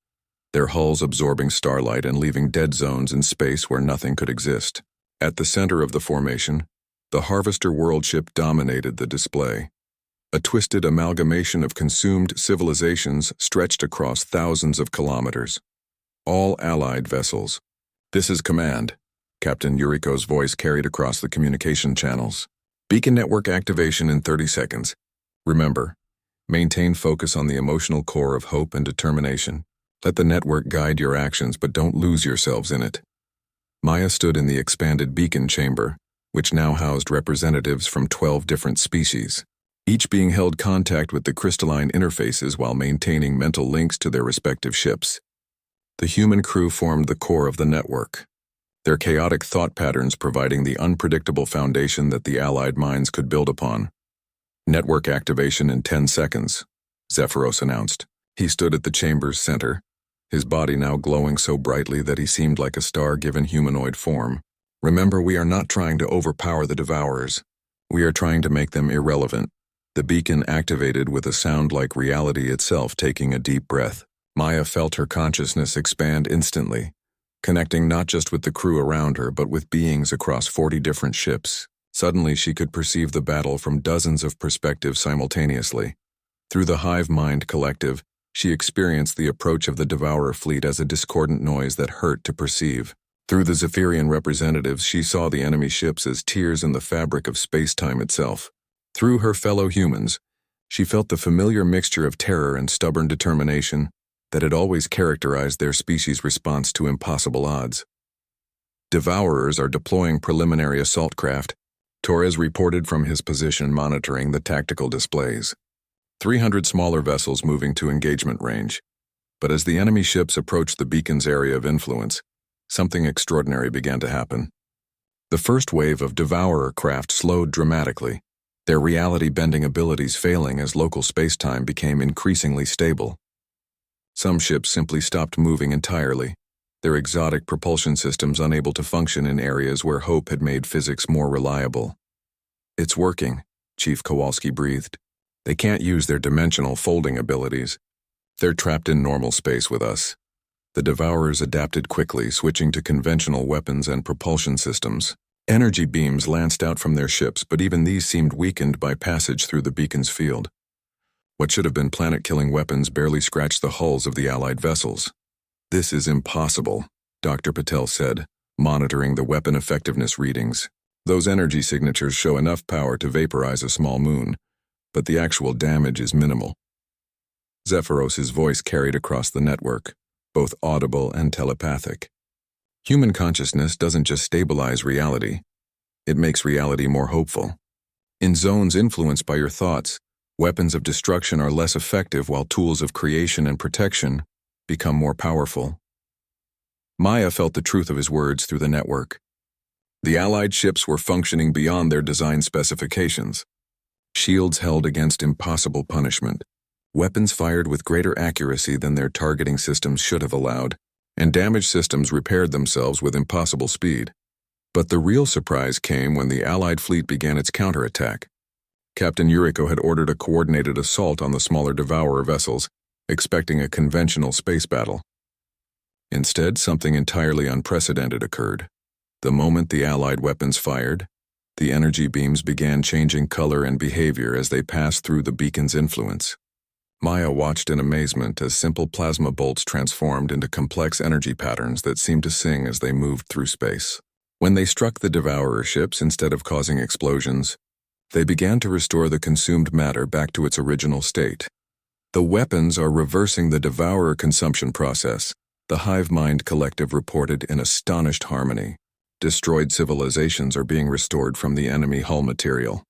their hulls absorbing starlight and leaving dead zones in space where nothing could exist. At the center of the formation, the Harvester world ship dominated the display. A twisted amalgamation of consumed civilizations stretched across thousands of kilometers. All allied vessels. "This is command," Captain Yuriko's voice carried across the communication channels. "Beacon network activation in 30 seconds. Remember, maintain focus on the emotional core of hope and determination. Let the network guide your actions, but don't lose yourselves in it." Maya stood in the expanded beacon chamber, which now housed representatives from 12 different species, each being held contact with the crystalline interfaces while maintaining mental links to their respective ships. The human crew formed the core of the network, their chaotic thought patterns providing the unpredictable foundation that the allied minds could build upon. "Network activation in 10 seconds, Zephyros announced. He stood at the chamber's center, his body now glowing so brightly that he seemed like a star given humanoid form. "Remember, we are not trying to overpower the Devourers. We are trying to make them irrelevant." The beacon activated with a sound like reality itself, taking a deep breath. Maya felt her consciousness expand instantly, connecting not just with the crew around her but with beings across 40 different ships. Suddenly she could perceive the battle from dozens of perspectives simultaneously. Through the hive mind collective, she experienced the approach of the Devourer fleet as a discordant noise that hurt to perceive. Through the Zephyrian representatives, she saw the enemy ships as tears in the fabric of space-time itself. Through her fellow humans, she felt the familiar mixture of terror and stubborn determination that had always characterized their species' response to impossible odds. "Devourers are deploying preliminary assault craft," Torres reported from his position monitoring the tactical displays. 300 smaller vessels moving to engagement range. But as the enemy ships approached the beacon's area of influence, something extraordinary began to happen. The first wave of Devourer craft slowed dramatically, their reality-bending abilities failing as local space-time became increasingly stable. Some ships simply stopped moving entirely, their exotic propulsion systems unable to function in areas where hope had made physics more reliable. "It's working," Chief Kowalski breathed. "They can't use their dimensional folding abilities. They're trapped in normal space with us." The Devourers adapted quickly, switching to conventional weapons and propulsion systems. Energy beams lanced out from their ships, but even these seemed weakened by passage through the beacon's field. What should have been planet-killing weapons barely scratched the hulls of the Allied vessels. "This is impossible," Dr. Patel said, monitoring the weapon effectiveness readings. "Those energy signatures show enough power to vaporize a small moon, but the actual damage is minimal." Zephyros's voice carried across the network, both audible and telepathic. "Human consciousness doesn't just stabilize reality, it makes reality more hopeful. In zones influenced by your thoughts, weapons of destruction are less effective while tools of creation and protection become more powerful." Maya felt the truth of his words through the network. The Allied ships were functioning beyond their design specifications. Shields held against impossible punishment, weapons fired with greater accuracy than their targeting systems should have allowed, and damaged systems repaired themselves with impossible speed. But the real surprise came when the Allied fleet began its counterattack. Captain Yuriko had ordered a coordinated assault on the smaller Devourer vessels, expecting a conventional space battle. Instead, something entirely unprecedented occurred. The moment the Allied weapons fired, the energy beams began changing color and behavior as they passed through the beacon's influence. Maya watched in amazement as simple plasma bolts transformed into complex energy patterns that seemed to sing as they moved through space. When they struck the Devourer ships instead of causing explosions, they began to restore the consumed matter back to its original state. "The weapons are reversing the Devourer consumption process," the Hive Mind Collective reported in astonished harmony. "Destroyed civilizations are being restored from the enemy hull material."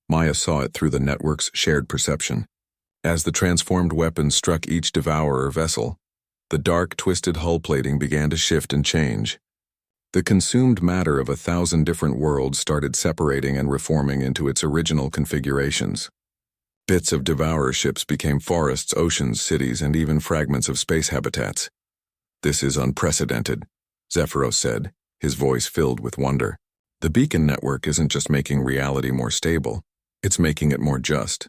Maya saw it through the network's shared perception. As the transformed weapons struck each Devourer vessel, the dark, twisted hull plating began to shift and change. The consumed matter of 1,000 different worlds started separating and reforming into its original configurations. Bits of Devourer ships became forests, oceans, cities, and even fragments of space habitats. "This is unprecedented," Zephyros said, his voice filled with wonder. "The beacon network isn't just making reality more stable, it's making it more just.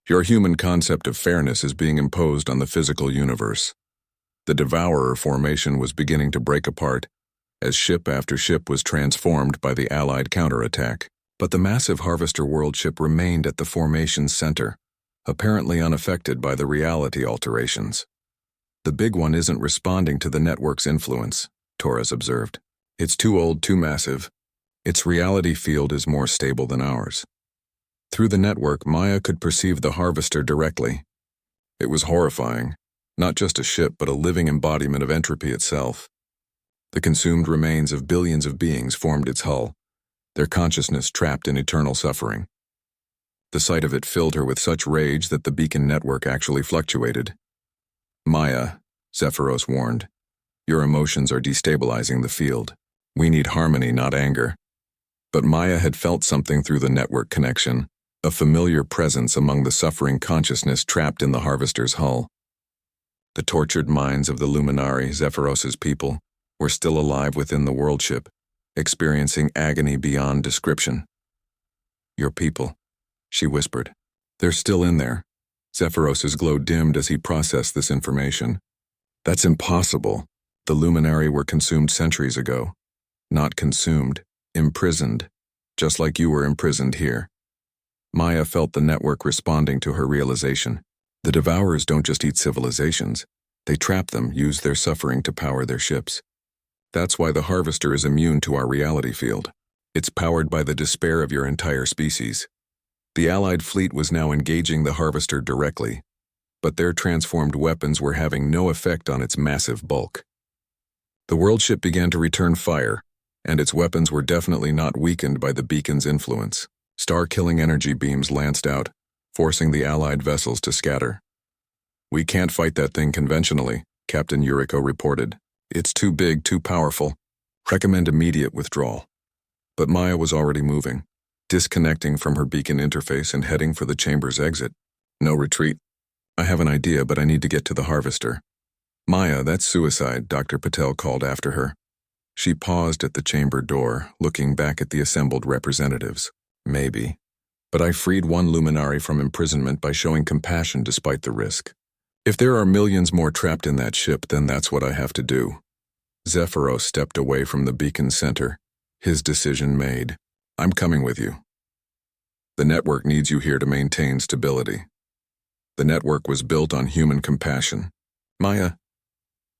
Your human concept of fairness is being imposed on the physical universe." The Devourer formation was beginning to break apart as ship after ship was transformed by the Allied counterattack. But the massive Harvester world ship remained at the formation's center, apparently unaffected by the reality alterations. "The big one isn't responding to the network's influence," Torres observed. "It's too old, too massive. Its reality field is more stable than ours." Through the network, Maya could perceive the Harvester directly. It was horrifying, not just a ship but a living embodiment of entropy itself. The consumed remains of billions of beings formed its hull, their consciousness trapped in eternal suffering. The sight of it filled her with such rage that the beacon network actually fluctuated. "Maya," Zephyros warned, "your emotions are destabilizing the field. We need harmony, not anger." But Maya had felt something through the network connection, a familiar presence among the suffering consciousness trapped in the Harvester's hull. The tortured minds of the Luminari, Zephyros's people, were still alive within the world ship, experiencing agony beyond description. "Your people," she whispered. "They're still in there." Zephyros's glow dimmed as he processed this information. "That's impossible. The Luminari were consumed centuries ago." "Not consumed, imprisoned, just like you were imprisoned here." Maya felt the network responding to her realization. The Devourers don't just eat civilizations. They trap them, use their suffering to power their ships. That's why the Harvester is immune to our reality field. It's powered by the despair of your entire species. The Allied fleet was now engaging the Harvester directly, but their transformed weapons were having no effect on its massive bulk. The world ship began to return fire, and its weapons were definitely not weakened by the beacon's influence. Star-killing energy beams lanced out, forcing the Allied vessels to scatter. "We can't fight that thing conventionally," Captain Yuriko reported. "It's too big, too powerful. Recommend immediate withdrawal." But Maya was already moving, disconnecting from her beacon interface and heading for the chamber's exit. "No retreat. I have an idea, but I need to get to the Harvester." "Maya, that's suicide," Dr. Patel called after her. She paused at the chamber door, looking back at the assembled representatives. "Maybe. But I freed one Luminari from imprisonment by showing compassion despite the risk. If there are millions more trapped in that ship, then that's what I have to do." Zephyros stepped away from the beacon's center, His decision made. I'm coming with you. The network needs you here to maintain stability. The network was built on human compassion. Maya,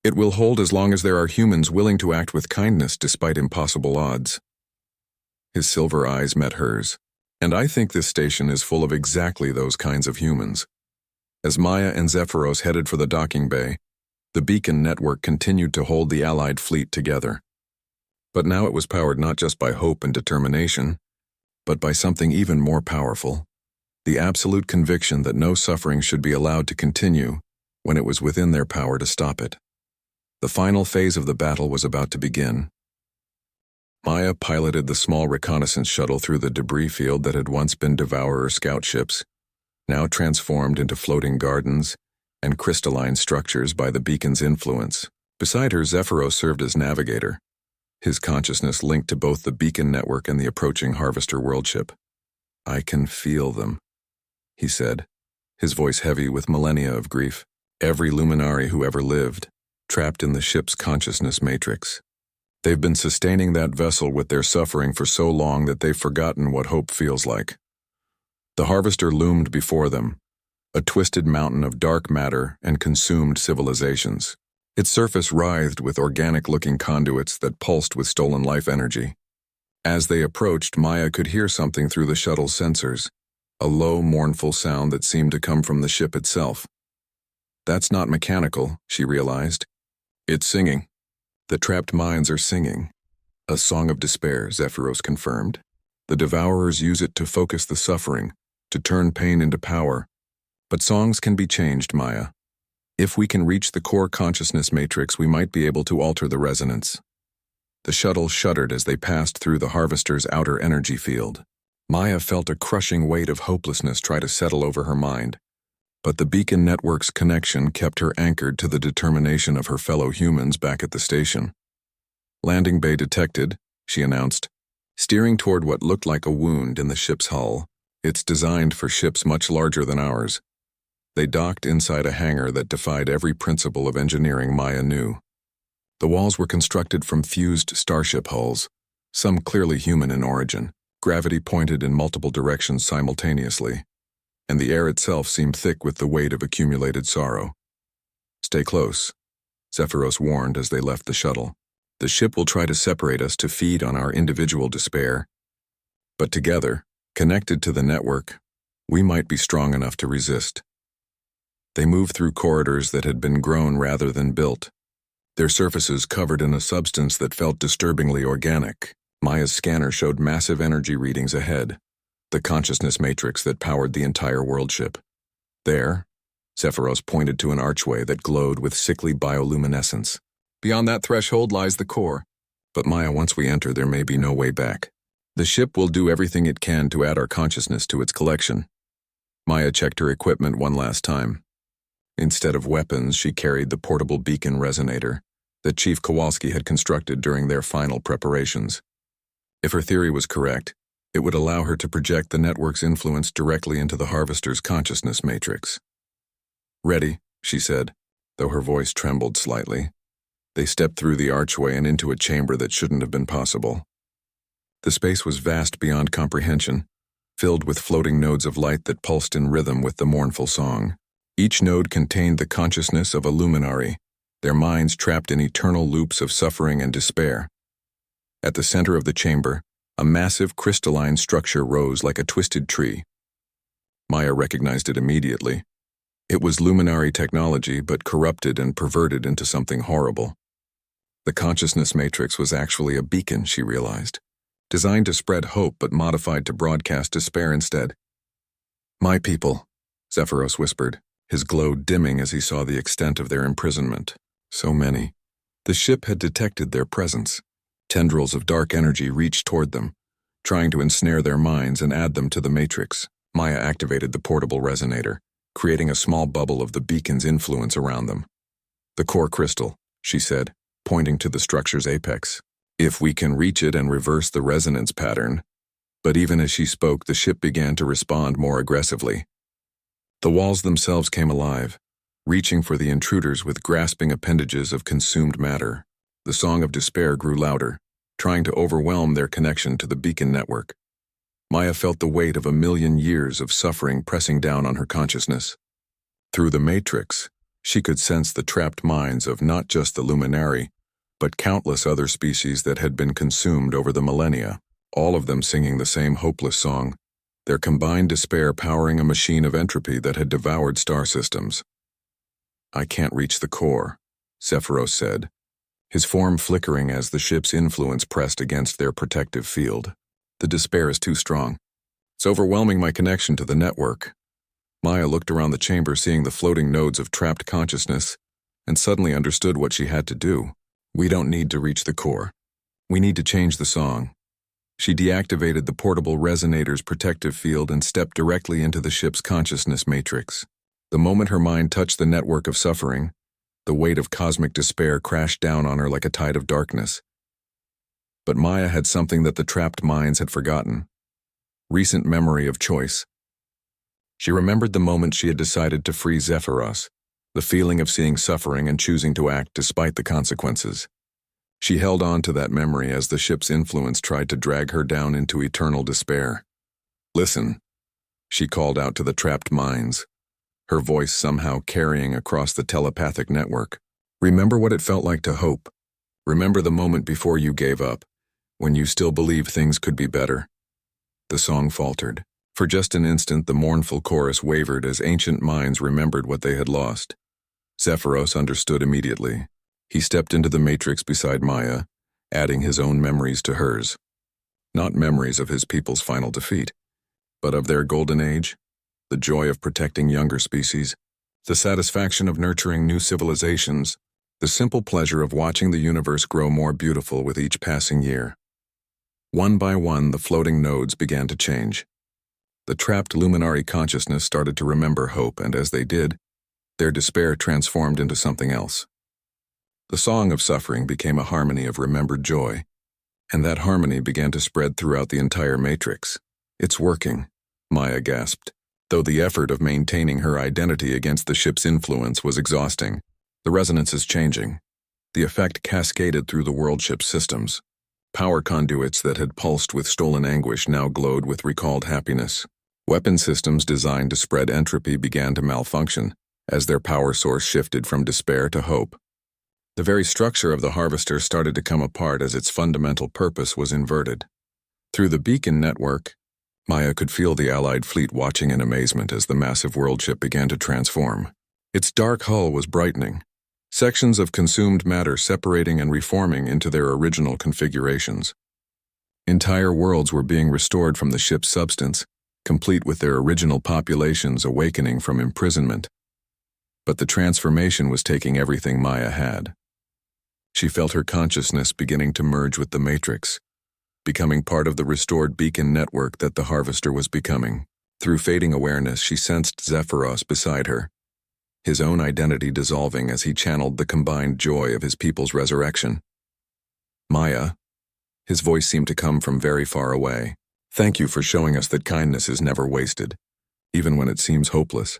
it will hold as long as there are humans willing to act with kindness despite impossible odds. His silver eyes met hers. And I think this station is full of exactly those kinds of humans. As Maya and Zephyros headed for the docking bay, the beacon network continued to hold the Allied fleet together. But now it was powered not just by hope and determination, but by something even more powerful, the absolute conviction that no suffering should be allowed to continue when it was within their power to stop it. The final phase of the battle was about to begin. Maya piloted the small reconnaissance shuttle through the debris field that had once been Devourer scout ships, now transformed into floating gardens and crystalline structures by the beacon's influence. Beside her, Zephyros served as navigator, his consciousness linked to both the beacon network and the approaching Harvester worldship. I can feel them, he said, his voice heavy with millennia of grief. Every luminary who ever lived, trapped in the ship's consciousness matrix. They've been sustaining that vessel with their suffering for so long that they've forgotten what hope feels like. The Harvester loomed before them, a twisted mountain of dark matter and consumed civilizations. Its surface writhed with organic-looking conduits that pulsed with stolen life energy. As they approached, Maya could hear something through the shuttle's sensors, a low, mournful sound that seemed to come from the ship itself. That's not mechanical, she realized. It's singing. The trapped minds are singing. A song of despair, Zephyros confirmed. The Devourers use it to focus the suffering, to turn pain into power. But songs can be changed, Maya. If we can reach the core consciousness matrix, we might be able to alter the resonance. The shuttle shuddered as they passed through the Harvester's outer energy field. Maya felt a crushing weight of hopelessness try to settle over her mind. But the beacon network's connection kept her anchored to the determination of her fellow humans back at the station. Landing bay detected, she announced, steering toward what looked like a wound in the ship's hull. It's designed for ships much larger than ours. They docked inside a hangar that defied every principle of engineering Maya knew. The walls were constructed from fused starship hulls, some clearly human in origin. Gravity pointed in multiple directions simultaneously, and the air itself seemed thick with the weight of accumulated sorrow. Stay close, Zephyros warned as they left the shuttle. The ship will try to separate us to feed on our individual despair. But together, connected to the network, we might be strong enough to resist. They moved through corridors that had been grown rather than built, their surfaces covered in a substance that felt disturbingly organic. Maya's scanner showed massive energy readings ahead, the consciousness matrix that powered the entire worldship. There, Zephyros pointed to an archway that glowed with sickly bioluminescence. Beyond that threshold lies the core. But Maya, once we enter, there may be no way back. The ship will do everything it can to add our consciousness to its collection. Maya checked her equipment one last time. Instead of weapons, she carried the portable beacon resonator that Chief Kowalski had constructed during their final preparations. If her theory was correct, it would allow her to project the network's influence directly into the Harvester's consciousness matrix. Ready, she said, though her voice trembled slightly. They stepped through the archway and into a chamber that shouldn't have been possible. The space was vast beyond comprehension, filled with floating nodes of light that pulsed in rhythm with the mournful song. Each node contained the consciousness of a luminary, their minds trapped in eternal loops of suffering and despair. At the center of the chamber, a massive crystalline structure rose like a twisted tree. Maya recognized it immediately. It was luminary technology, but corrupted and perverted into something horrible. The consciousness matrix was actually a beacon, she realized, designed to spread hope but modified to broadcast despair instead. My people, Zephyros whispered, his glow dimming as he saw the extent of their imprisonment. So many. The ship had detected their presence. Tendrils of dark energy reached toward them, trying to ensnare their minds and add them to the matrix. Maya activated the portable resonator, creating a small bubble of the beacon's influence around them. The core crystal, she said, pointing to the structure's apex. If we can reach it and reverse the resonance pattern. But even as she spoke, the ship began to respond more aggressively. The walls themselves came alive, reaching for the intruders with grasping appendages of consumed matter. The song of despair grew louder, trying to overwhelm their connection to the beacon network. Maya felt the weight of 1,000,000 years of suffering pressing down on her consciousness. Through the matrix, she could sense the trapped minds of not just the luminary, but countless other species that had been consumed over the millennia, all of them singing the same hopeless song, their combined despair powering a machine of entropy that had devoured star systems. "I can't reach the core," Zephyros said, his form flickering as the ship's influence pressed against their protective field. "The despair is too strong. It's overwhelming my connection to the network." Maya looked around the chamber, seeing the floating nodes of trapped consciousness, and suddenly understood what she had to do. "We don't need to reach the core. We need to change the song." She deactivated the portable resonator's protective field and stepped directly into the ship's consciousness matrix. The moment her mind touched the network of suffering, the weight of cosmic despair crashed down on her like a tide of darkness. But Maya had something that the trapped minds had forgotten: recent memory of choice. She remembered the moment she had decided to free Zephyros, the feeling of seeing suffering and choosing to act despite the consequences. She held on to that memory as the ship's influence tried to drag her down into eternal despair. "Listen," she called out to the trapped minds, her voice somehow carrying across the telepathic network. "Remember what it felt like to hope. Remember the moment before you gave up, when you still believed things could be better." The song faltered. For just an instant, the mournful chorus wavered as ancient minds remembered what they had lost. Zephyros understood immediately. He stepped into the matrix beside Maya, adding his own memories to hers. Not memories of his people's final defeat, but of their golden age, the joy of protecting younger species, the satisfaction of nurturing new civilizations, the simple pleasure of watching the universe grow more beautiful with each passing year. One by one, the floating nodes began to change. The trapped luminary consciousness started to remember hope, and as they did, their despair transformed into something else. The song of suffering became a harmony of remembered joy, and that harmony began to spread throughout the entire matrix. "It's working," Maya gasped. Though the effort of maintaining her identity against the ship's influence was exhausting, the resonance is changing. The effect cascaded through the world ship's systems. Power conduits that had pulsed with stolen anguish now glowed with recalled happiness. Weapon systems designed to spread entropy began to malfunction as their power source shifted from despair to hope. The very structure of the harvester started to come apart as its fundamental purpose was inverted. Through the beacon network, Maya could feel the Allied fleet watching in amazement as the massive world ship began to transform. Its dark hull was brightening, sections of consumed matter separating and reforming into their original configurations. Entire worlds were being restored from the ship's substance, complete with their original populations awakening from imprisonment. But the transformation was taking everything Maya had. She felt her consciousness beginning to merge with the matrix, becoming part of the restored beacon network that the harvester was becoming. Through fading awareness, she sensed Zephyros beside her, his own identity dissolving as he channeled the combined joy of his people's resurrection. "Maya," his voice seemed to come from very far away. "Thank you for showing us that kindness is never wasted, even when it seems hopeless."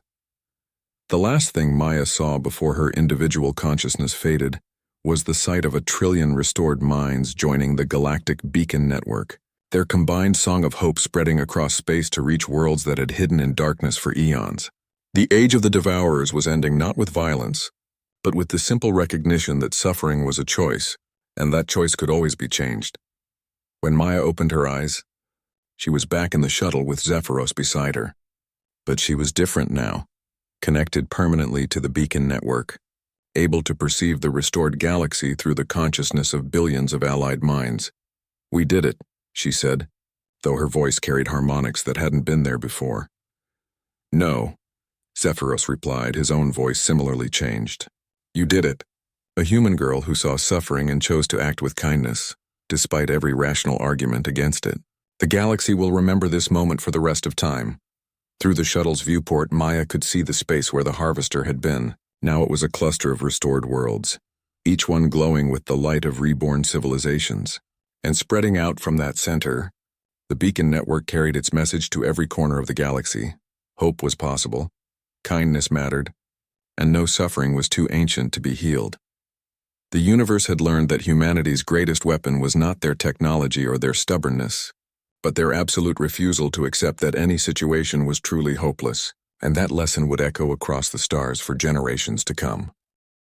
The last thing Maya saw before her individual consciousness faded was the sight of 1,000,000,000,000 restored minds joining the galactic beacon network, their combined song of hope spreading across space to reach worlds that had hidden in darkness for eons. The age of the Devourers was ending not with violence, but with the simple recognition that suffering was a choice, and that choice could always be changed. When Maya opened her eyes, she was back in the shuttle with Zephyros beside her. But she was different now, connected permanently to the beacon network, able to perceive the restored galaxy through the consciousness of billions of allied minds. "We did it," she said, though her voice carried harmonics that hadn't been there before. "No," Zephyros replied, his own voice similarly changed. "You did it. A human girl who saw suffering and chose to act with kindness, despite every rational argument against it. The galaxy will remember this moment for the rest of time." Through the shuttle's viewport, Maya could see the space where the harvester had been. Now it was a cluster of restored worlds, each one glowing with the light of reborn civilizations. And spreading out from that center, the beacon network carried its message to every corner of the galaxy. Hope was possible, kindness mattered, and no suffering was too ancient to be healed. The universe had learned that humanity's greatest weapon was not their technology or their stubbornness, but their absolute refusal to accept that any situation was truly hopeless, and that lesson would echo across the stars for generations to come.